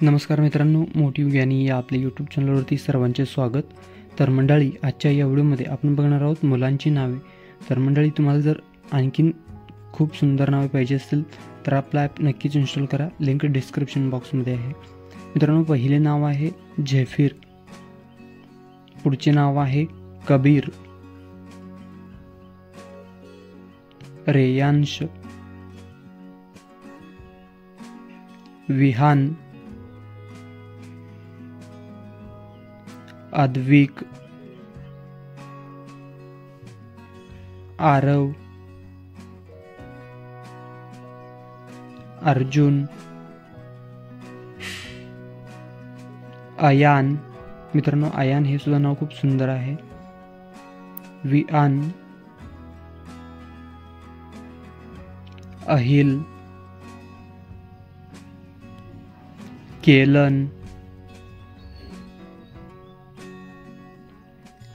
नमस्कार मित्रांनो, मोटिव्ह ज्ञानी या आपल्या यूट्यूब चॅनलवरती सर्वांचे स्वागत. तर मंडळी, आजच्या या व्हिडिओमध्ये आपण बघणार आहोत मुलांची नावे. तर मंडळी, तुम्हाला जर आणखीन खूप सुंदर नावे पाहिजे असतील तर आपला ॲप नक्कीच इन्स्टॉल करा. लिंक डिस्क्रिप्शन बॉक्समध्ये आहे. मित्रांनो, पहिले नाव आहे झेफिर, पुढचे नाव आहे कबीर, रेयांश, विहान, अद्विक, आरव, अर्जुन, अयान. मित्रांनो, अयान हे सुद्धा नाव खूप सुंदर आहे. विआन, अहिल, केलन,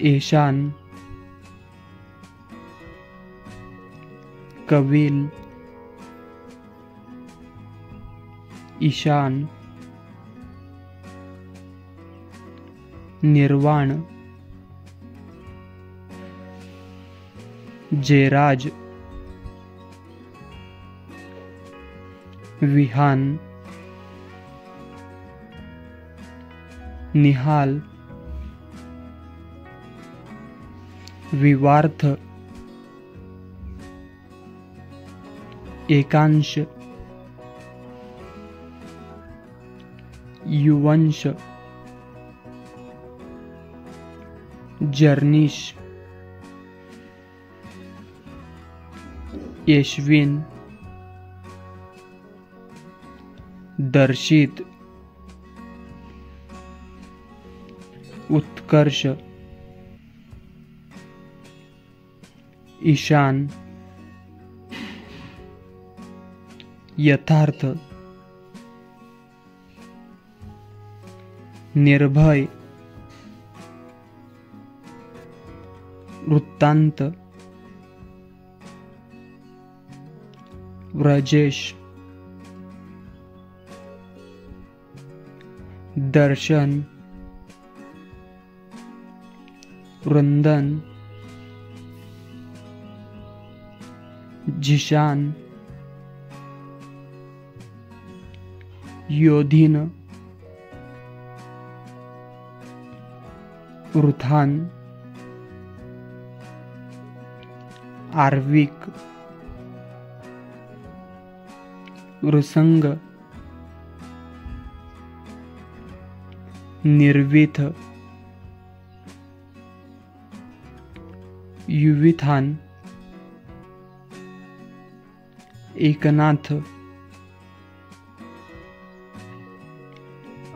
ईशान, कविल, ईशान, निर्वाण, जयराज, विहान, निहाल, विवार्थ, एकांश, युवंश, जर्निश, यशविन, दर्शित, उत्कर्ष, ईशान, यथार्थ, निर्भय, वृत्तांत, व्रजेश, दर्शन, वृंदन, जिशान, योधीन, वृथान, आर्विक, वृसंग, निर्विथ, युविथान, एकनाथ,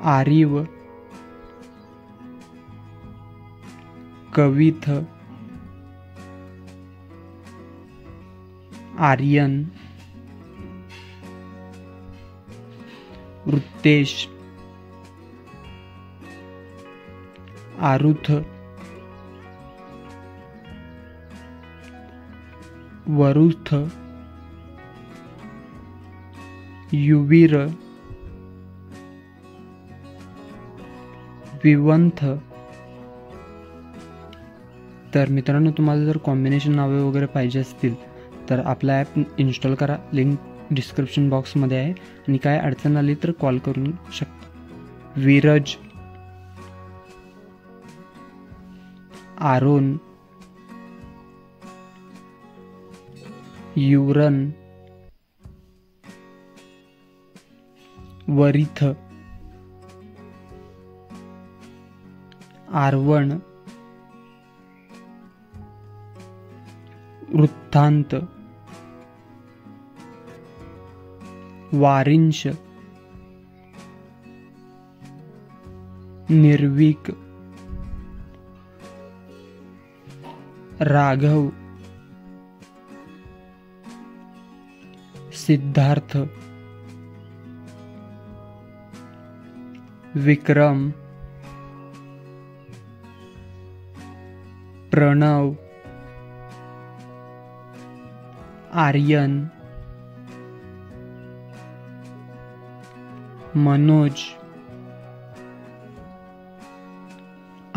आरिव, कविथ, आर्यन, वृत्तेश, आरुथ, वरुथ, युवीर, विवंथ. तर मित्रांनो, तुम्हाला जर कॉम्बिनेशन नावे वगैरे पाहिजे असतील तर आपला ॲप इन्स्टॉल करा. लिंक डिस्क्रिप्शन बॉक्समध्ये आहे. आणि काय अडचण आली तर कॉल करू शकता. विरज, आरोन, युरन, वरिथ, आरवण, वृत्तांत, वारिंश, निर्विक, राघव, सिद्धार्थ, विक्रम, प्रणव, आर्यन, मनोज,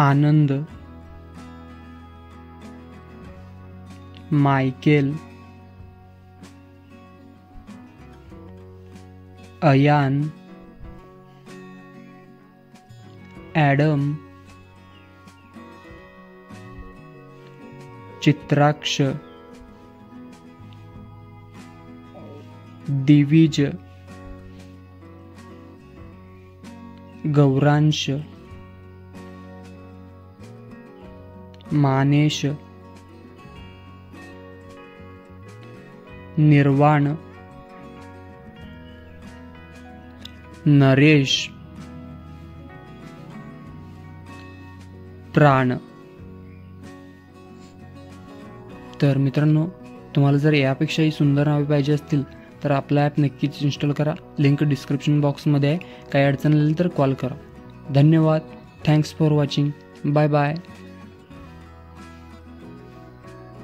आनंद, मायकेल, अयान, ॲडम, चित्राक्ष, दिविज, गौरांश, मानेश, निर्वाण, नरेश, प्राण. तर मित्रांनो, तुम्हाला जर यापेक्षाही सुंदर नावे पाहिजे असतील तर आपला ॲप नक्कीच इन्स्टॉल करा. लिंक डिस्क्रिप्शन बॉक्समध्ये आहे. काही अडचण आली तर कॉल करा. धन्यवाद. Thanks for watching. Bye bye.